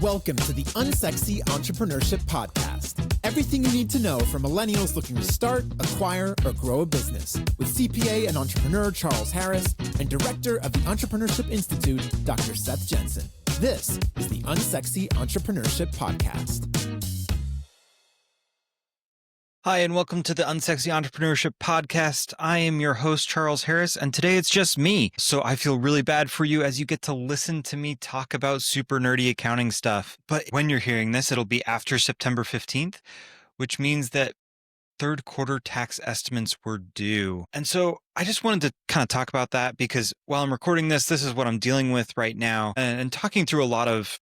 Welcome to the Unsexy Entrepreneurship Podcast. Everything you need to know for millennials looking to start, acquire, or grow a business with CPA and entrepreneur Charles Harris and director of the Entrepreneurship Institute, Dr. Seth Jensen. This is the Unsexy Entrepreneurship Podcast. Hi, and welcome to the Unsexy Entrepreneurship Podcast. I am your host, Charles Harris, and today it's just me. So I feel really bad for you as you get to listen to me talk about super nerdy accounting stuff. But when you're hearing this, it'll be after September 15th, which means that third quarter tax estimates were due. And so I just wanted to kind of talk about that because while I'm recording this is what I'm dealing with right now and talking through a lot of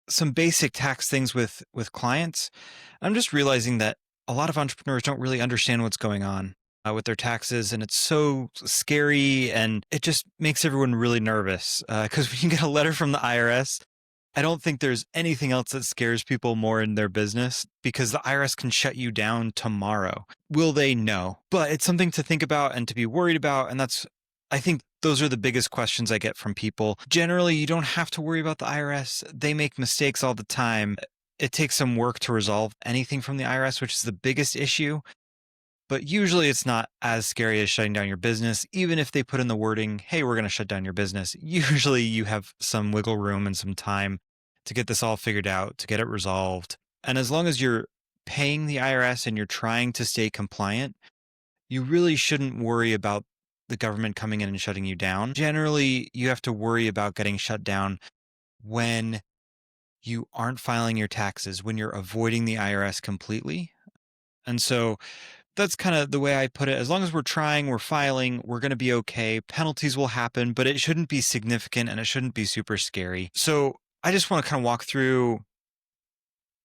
some basic tax things with clients. I'm just realizing that a lot of entrepreneurs don't really understand what's going on with their taxes, and it's so scary, and it just makes everyone really nervous because when you get a letter from the IRS, I don't think there's anything else that scares people more in their business because the IRS can shut you down tomorrow. Will they? No. But it's something to think about and to be worried about, and I think those are the biggest questions I get from people. Generally, you don't have to worry about the IRS. They make mistakes all the time. It takes some work to resolve anything from the IRS, which is the biggest issue. But usually it's not as scary as shutting down your business. Even if they put in the wording, hey, we're going to shut down your business, usually you have some wiggle room and some time to get this all figured out, to get it resolved. And as long as you're paying the IRS and you're trying to stay compliant, you really shouldn't worry about the government coming in and shutting you down. Generally, you have to worry about getting shut down when you aren't filing your taxes, when you're avoiding the IRS completely. And so that's kind of the way I put it. As long as we're trying, we're filing, we're going to be okay. Penalties will happen, but it shouldn't be significant and it shouldn't be super scary. So I just want to kind of walk through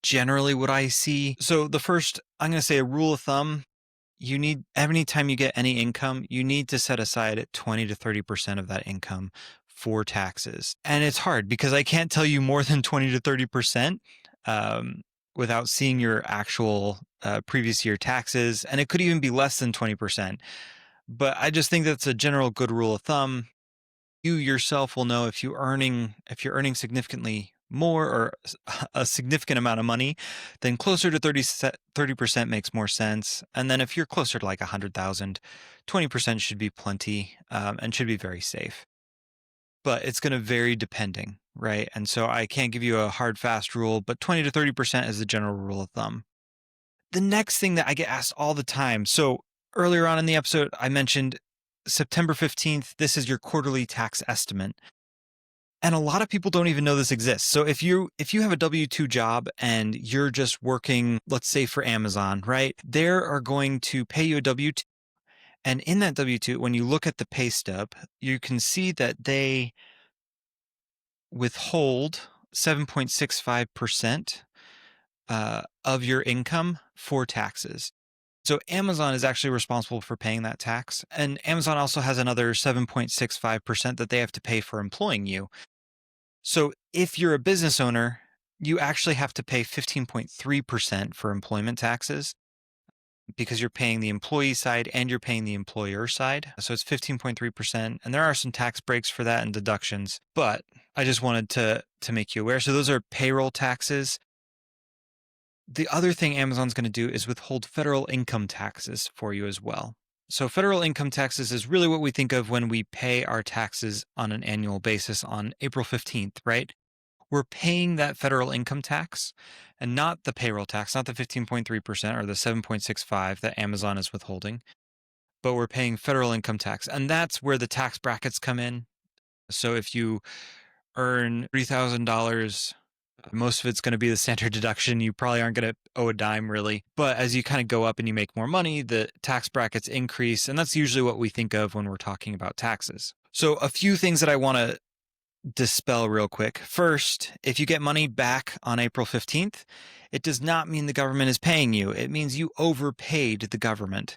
generally what I see. So the first, I'm going to say a rule of thumb, every time you get any income, you need to set aside 20 to 30% of that income for taxes. And it's hard because I can't tell you more than 20 to 30% without seeing your actual previous year taxes. And it could even be less than 20%. But I just think that's a general good rule of thumb. You yourself will know if you're earning significantly more or a significant amount of money, then closer to 30% makes more sense. And then if you're closer to like 100,000, 20% should be plenty and should be very safe. But it's going to vary depending, right? And so I can't give you a hard, fast rule, but 20 to 30% is the general rule of thumb. The next thing that I get asked all the time. So earlier on in the episode, I mentioned September 15th, this is your quarterly tax estimate. And a lot of people don't even know this exists. So if you have a W-2 job and you're just working, let's say for Amazon, right? They are going to pay you a W-2. And in that W-2, when you look at the pay stub, you can see that they withhold 7.65% of your income for taxes. So Amazon is actually responsible for paying that tax. And Amazon also has another 7.65% that they have to pay for employing you. So if you're a business owner, you actually have to pay 15.3% for employment taxes because you're paying the employee side and you're paying the employer side. So it's 15.3%. And there are some tax breaks for that and deductions, but I just wanted to make you aware. So those are payroll taxes. The other thing Amazon's going to do is withhold federal income taxes for you as well. So federal income taxes is really what we think of when we pay our taxes on an annual basis on April 15th, right? We're paying that federal income tax and not the payroll tax, not the 15.3% or the 7.65 that Amazon is withholding, but we're paying federal income tax. And that's where the tax brackets come in. So if you earn $3,000, most of it's going to be the standard deduction. You probably aren't going to owe a dime really. But as you kind of go up and you make more money, the tax brackets increase. And that's usually what we think of when we're talking about taxes. So a few things that I want to dispel real quick. First, if you get money back on April 15th, it does not mean the government is paying you. It means you overpaid the government.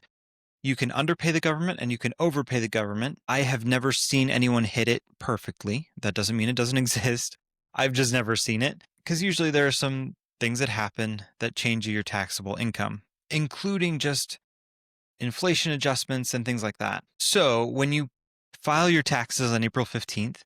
You can underpay the government and you can overpay the government. I have never seen anyone hit it perfectly. That doesn't mean it doesn't exist. I've just never seen it because usually there are some things that happen that change your taxable income, including just inflation adjustments and things like that. So when you file your taxes on April 15th,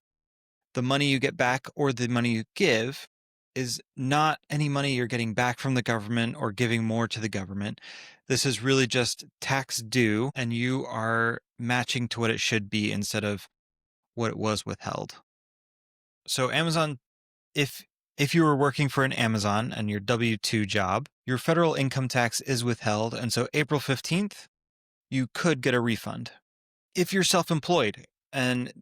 the money you get back or the money you give is not any money you're getting back from the government or giving more to the government. This is really just tax due, and you are matching to what it should be instead of what it was withheld. So Amazon, if you were working for an Amazon and your W-2 job, your federal income tax is withheld, and so April 15th, you could get a refund. If you're self-employed, and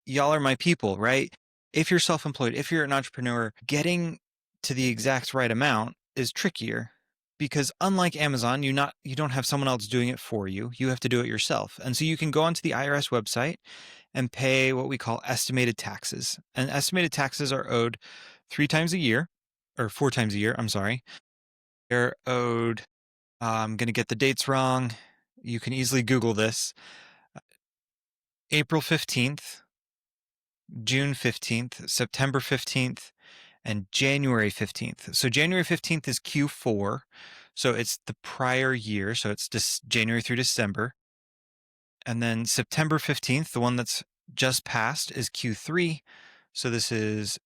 y'all are my people, right? If you're self-employed, if you're an entrepreneur, getting to the exact right amount is trickier because unlike Amazon, you don't have someone else doing it for you. You have to do it yourself. And so you can go onto the IRS website and pay what we call estimated taxes. And estimated taxes are owed 3 times a year, or 4 times a year, I'm sorry. They're owed, I'm going to get the dates wrong. You can easily Google this. April 15th, June 15th, September 15th, and January 15th. So January 15th is Q4. So it's the prior year. So it's just January through December. And then September 15th, the one that's just passed, is Q3. So this is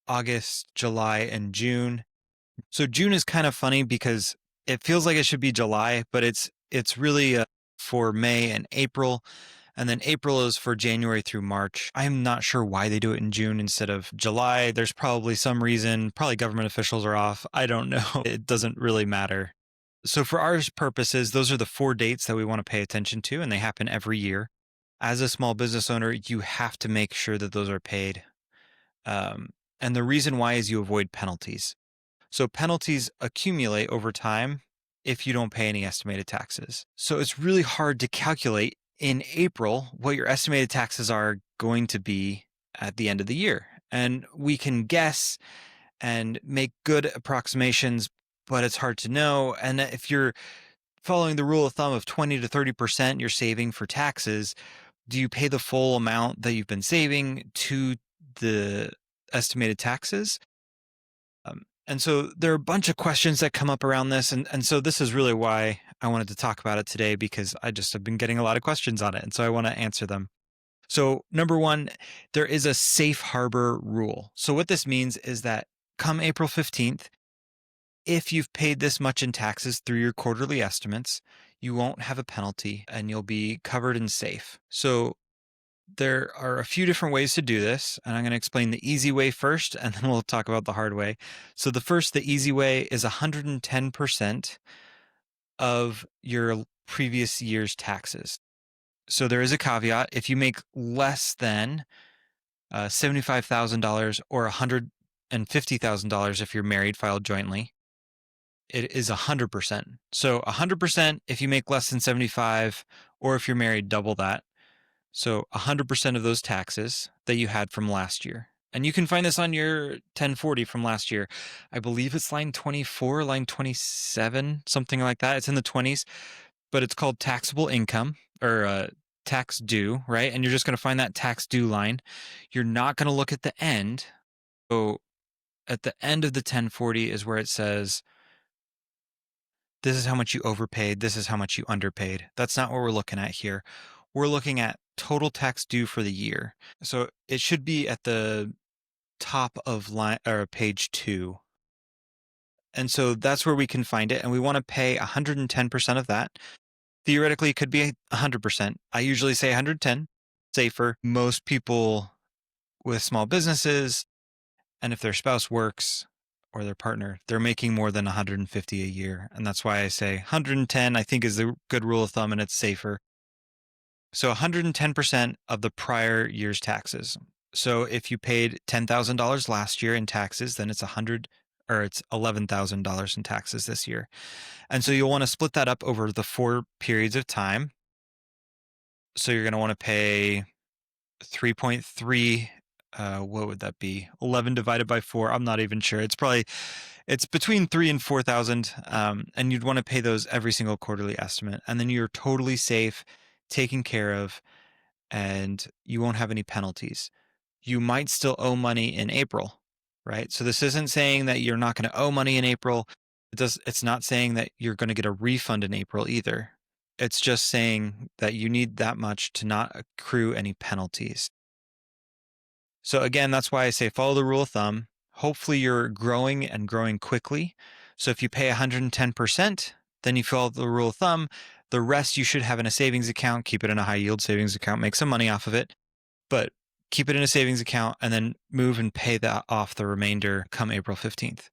August, July, and June. So June is kind of funny because it feels like it should be July, but it's really for May and April. And then April is for January through March. I'm not sure why they do it in June instead of July. There's probably some reason. Probably government officials are off. I don't know. It doesn't really matter. So for our purposes, those are the 4 dates that we want to pay attention to, and they happen every year. As a small business owner, you have to make sure that those are paid. And the reason why is you avoid penalties. So penalties accumulate over time if you don't pay any estimated taxes. So it's really hard to calculate in April what your estimated taxes are going to be at the end of the year. And we can guess and make good approximations, but it's hard to know. And if you're following the rule of thumb of 20 to 30% you're saving for taxes, do you pay the full amount that you've been saving to the estimated taxes? And so there are a bunch of questions that come up around this. And so this is really why I wanted to talk about it today, because I just have been getting a lot of questions on it. And so I want to answer them. So number 1, there is a safe harbor rule. So what this means is that come April 15th, if you've paid this much in taxes through your quarterly estimates, you won't have a penalty and you'll be covered and safe. So there are a few different ways to do this, and I'm going to explain the easy way first, and then we'll talk about the hard way. So the easy way is 110% of your previous year's taxes. So there is a caveat. If you make less than $75,000 or $150,000 if you're married, filed jointly, it is 100%. So 100% if you make less than 75, or if you're married, double that. So 100% of those taxes that you had from last year. And you can find this on your 1040 from last year. I believe it's line 24, line 27, something like that. It's in the 20s, but it's called taxable income, or tax due, right? And you're just going to find that tax due line. You're not going to look at the end. So at the end of the 1040 is where it says, this is how much you overpaid, this is how much you underpaid. That's not what we're looking at here. We're looking at total tax due for the year. So it should be at the top of line or page 2. And so that's where we can find it. And we want to pay 110% of that. Theoretically, it could be 100%. I usually say 110, safer. Most people with small businesses, and if their spouse works or their partner, they're making more than 150 a year. And that's why I say 110, I think, is the good rule of thumb, and it's safer. So 110% of the prior year's taxes. So if you paid $10,000 last year in taxes, then it's $11,000 in taxes this year. And so you'll want to split that up over the 4 periods of time. So you're going to want to pay 3.3, what would that be? 11 divided by 4. I'm not even sure. It's between 3 and 4,000. And you'd want to pay those every single quarterly estimate. And then you're totally safe, taken care of, and you won't have any penalties. You might still owe money in April, right? So this isn't saying that you're not going to owe money in April. It's not saying that you're going to get a refund in April either. It's just saying that you need that much to not accrue any penalties. So again, that's why I say follow the rule of thumb, Hopefully you're growing and growing quickly. So if you pay 110%, then you follow the rule of thumb. The rest you should have in a savings account, keep it in a high yield savings account, make some money off of it, but keep it in a savings account and then move and pay that off the remainder come April 15th.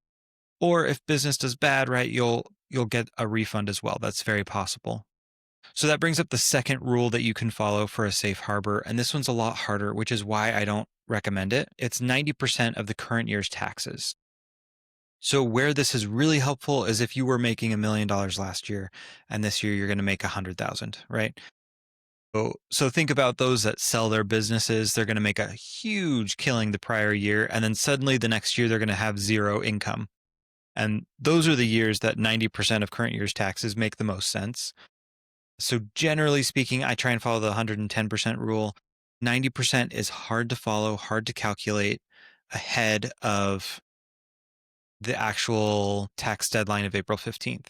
Or if business does bad, right, you'll get a refund as well. That's very possible. So that brings up the second rule that you can follow for a safe harbor. And this one's a lot harder, which is why I don't recommend it. It's 90% of the current year's taxes. So where this is really helpful is if you were making $1 million last year and this year you're going to make 100,000, right? So think about those that sell their businesses. They're going to make a huge killing the prior year. And then suddenly the next year, they're going to have zero income. And those are the years that 90% of current year's taxes make the most sense. So generally speaking, I try and follow the 110% rule. 90% is hard to follow, hard to calculate ahead of the actual tax deadline of April 15th,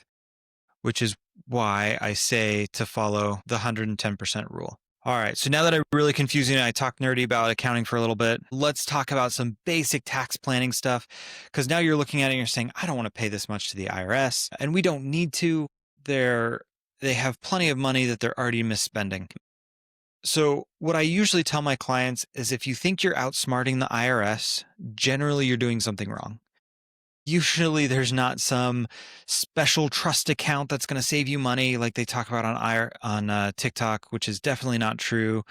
which is why I say to follow the 110% rule. All right, so now that I really confused you and I talked nerdy about accounting for a little bit, let's talk about some basic tax planning stuff, because now you're looking at it and you're saying, I don't want to pay this much to the IRS, and we don't need to. They have plenty of money that they're already misspending. So what I usually tell my clients is if you think you're outsmarting the IRS, generally you're doing something wrong. Usually there's not some special trust account that's going to save you money like they talk about on TikTok, which is definitely not true.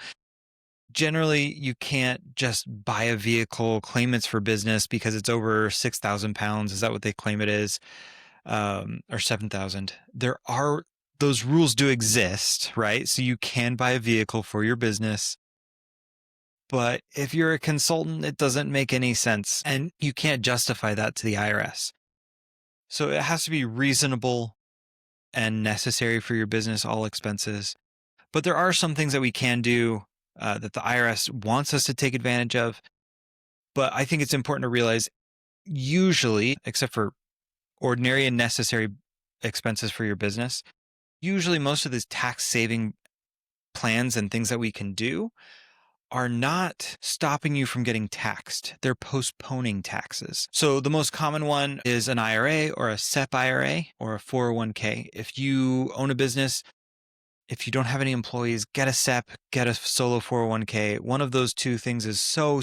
Generally, you can't just buy a vehicle, claim it's for business because it's over 6,000 pounds. Is that what they claim it is? Or 7,000. Those rules do exist, right? So you can buy a vehicle for your business. But if you're a consultant, it doesn't make any sense. And you can't justify that to the IRS. So it has to be reasonable and necessary for your business, all expenses. But there are some things that we can do that the IRS wants us to take advantage of. But I think it's important to realize, usually, except for ordinary and necessary expenses for your business, usually most of these tax saving plans and things that we can do are not stopping you from getting taxed. They're postponing taxes. So the most common one is an IRA or a SEP IRA or a 401k. If you own a business, if you don't have any employees, get a SEP, get a solo 401k. One of those two things is so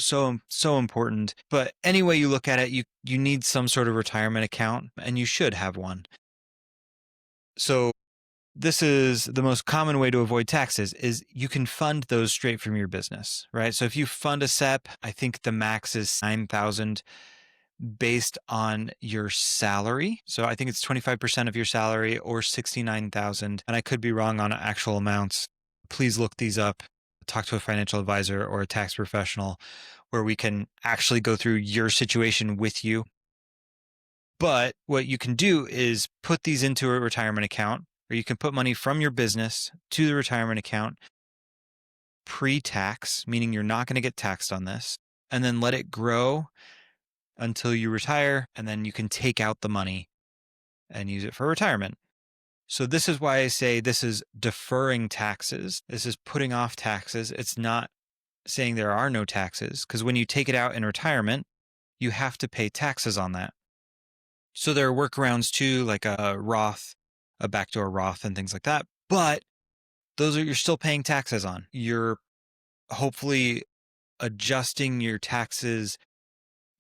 important. But any way you look at it, you need some sort of retirement account, and you should have one. So this is the most common way to avoid taxes is you can fund those straight from your business, right? So if you fund a SEP, I think the max is 9,000 based on your salary. So I think it's 25% of your salary or 69,000. And I could be wrong on actual amounts. Please look these up. Talk to a financial advisor or a tax professional where we can actually go through your situation with you. But what you can do is put these into a retirement account, or you can put money from your business to the retirement account pre-tax, meaning you're not going to get taxed on this, and then let it grow until you retire, and then you can take out the money and use it for retirement. So this is why I say this is deferring taxes. This is putting off taxes. It's not saying there are no taxes, because when you take it out in retirement, you have to pay taxes on that. So there are workarounds too, like a Roth, a backdoor Roth and things like that. But you're still paying taxes on. You're hopefully adjusting your taxes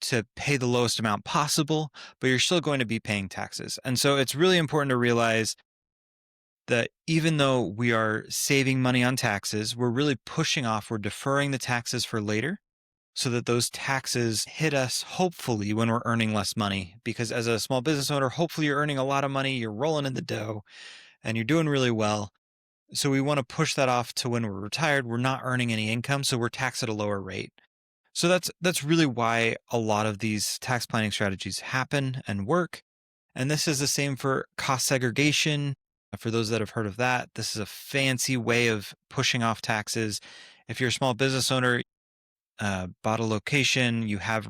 to pay the lowest amount possible, but you're still going to be paying taxes. And so it's really important to realize that even though we are saving money on taxes, we're really we're deferring the taxes for later, so that those taxes hit us hopefully when we're earning less money. Because as a small business owner, hopefully you're earning a lot of money, you're rolling in the dough, and you're doing really well. So we want to push that off to when we're retired. We're not earning any income, so we're taxed at a lower rate. So that's really why a lot of these tax planning strategies happen and work. And this is the same for cost segregation. For those that have heard of that, this is a fancy way of pushing off taxes. If you're a small business owner, bought a location, you have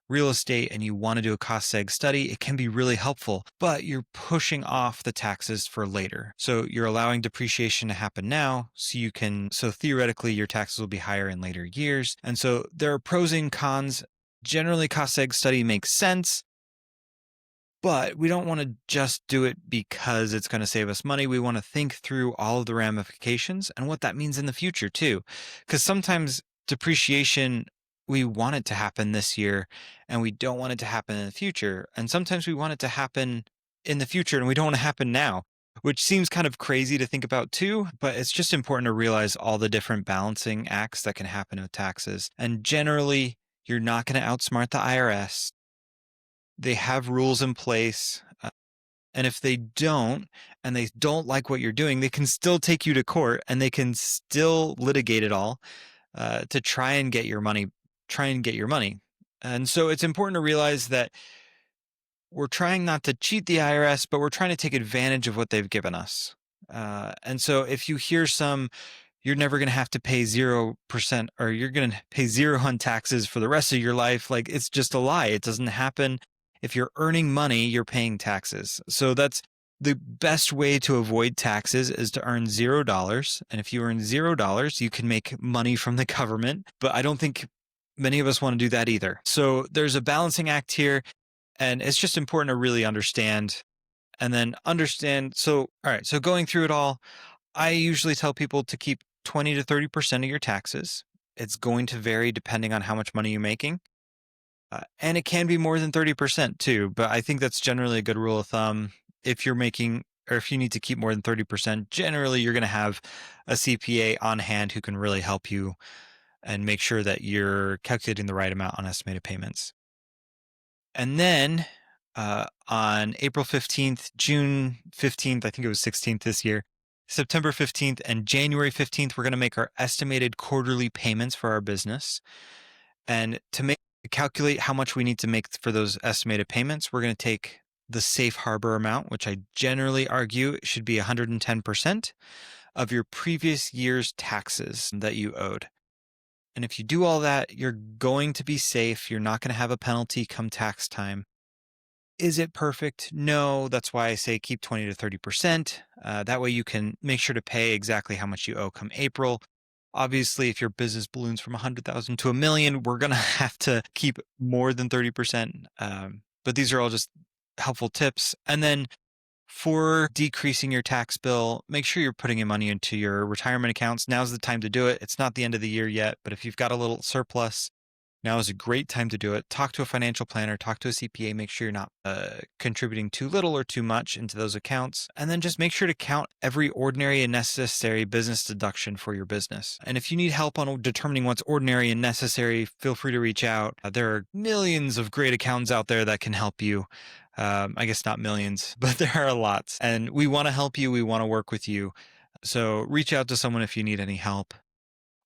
real estate, and you want to do a cost seg study, it can be really helpful, but you're pushing off the taxes for later. So you're allowing depreciation to happen now, so theoretically your taxes will be higher in later years. And so there are pros and cons Generally, cost seg study makes sense, but we don't want to just do it because it's going to save us money. We want to think through all of the ramifications and what that means in the future too. Because sometimes depreciation, we want it to happen this year and we don't want it to happen in the future. And sometimes we want it to happen in the future and we don't want it to happen now, which seems kind of crazy to think about too, but it's just important to realize all the different balancing acts that can happen with taxes. And generally, you're not going to outsmart the IRS. They have rules in place. And if they don't, and they don't like what you're doing, they can still take you to court and they can still litigate it all to try and get your money. And so it's important to realize that we're trying not to cheat the IRS, but we're trying to take advantage of what they've given us. And so if you hear you're never going to have to pay 0% or you're going to pay zero on taxes for the rest of your life, like it's just a lie. It doesn't happen. If you're earning money, you're paying taxes. So that's the best way to avoid taxes is to earn $0. And if you earn $0, you can make money from the government. But I don't think many of us want to do that either. So there's a balancing act here. And it's just important to really understand and then understand. So, all right. So going through it all, I usually tell people to keep 20 to 30% of your taxes. It's going to vary depending on how much money you're making. And it can be more than 30% too, but I think that's generally a good rule of thumb. If you're making, or if you need to keep more than 30%, generally you're going to have a CPA on hand who can really help you and make sure that you're calculating the right amount on estimated payments. And then on April 15th, June 15th, I think it was 16th this year, September 15th and January 15th, we're going to make our estimated quarterly payments for our business. And to calculate how much we need to make for those estimated payments, we're going to take the safe harbor amount, which I generally argue should be 110% of your previous year's taxes that you owed. And if you do all that, you're going to be safe. You're not going to have a penalty come tax time. Is it perfect? No. That's why I say keep 20 to 30%. That way you can make sure to pay exactly how much you owe come April. Obviously, if your business balloons from 100,000 to 1 million, we're going to have to keep more than 30%. But these are all just helpful tips. And then for decreasing your tax bill, make sure you're putting your money into your retirement accounts. Now's the time to do it. It's not the end of the year yet, but if you've got a little surplus, now is a great time to do it. Talk to a financial planner, talk to a CPA, make sure you're not contributing too little or too much into those accounts. And then just make sure to count every ordinary and necessary business deduction for your business. And if you need help on determining what's ordinary and necessary, feel free to reach out. There are millions of great accountants out there that can help you. I guess not millions, but there are lots. And we want to help you. We want to work with you. So reach out to someone if you need any help.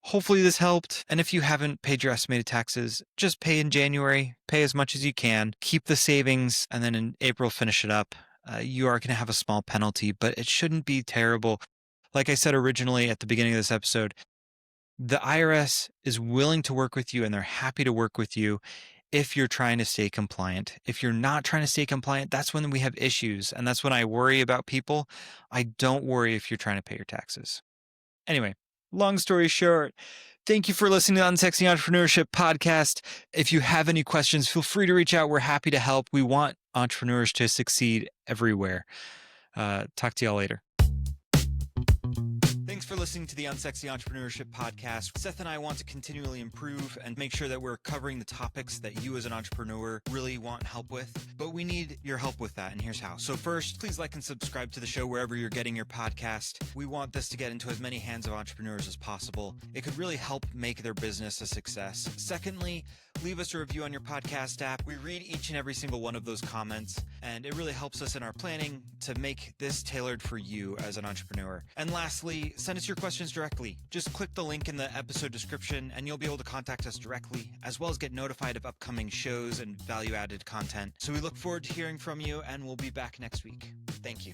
Hopefully this helped. And if you haven't paid your estimated taxes, just pay in January, pay as much as you can, keep the savings, and then in April, finish it up. You are going to have a small penalty, but it shouldn't be terrible. Like I said originally at the beginning of this episode, the IRS is willing to work with you and they're happy to work with you if you're trying to stay compliant. If you're not trying to stay compliant, that's when we have issues. And that's when I worry about people. I don't worry if you're trying to pay your taxes. Anyway. Long story short, thank you for listening to the Unsexy Entrepreneurship Podcast. If you have any questions, feel free to reach out. We're happy to help. We want entrepreneurs to succeed everywhere. Talk to y'all later. Thanks for listening to the Unsexy Entrepreneurship Podcast. Seth and I want to continually improve and make sure that we're covering the topics that you as an entrepreneur really want help with, but we need your help with that, and here's how. So first, please like and subscribe to the show wherever you're getting your podcast. We want this to get into as many hands of entrepreneurs as possible. It could really help make their business a success. Secondly, leave us a review on your podcast app. We read each and every single one of those comments, and it really helps us in our planning to make this tailored for you as an entrepreneur. And lastly, send us your questions directly. Just click the link in the episode description and you'll be able to contact us directly, as well as get notified of upcoming shows and value-added content. So we look forward to hearing from you, and we'll be back next week. Thank you.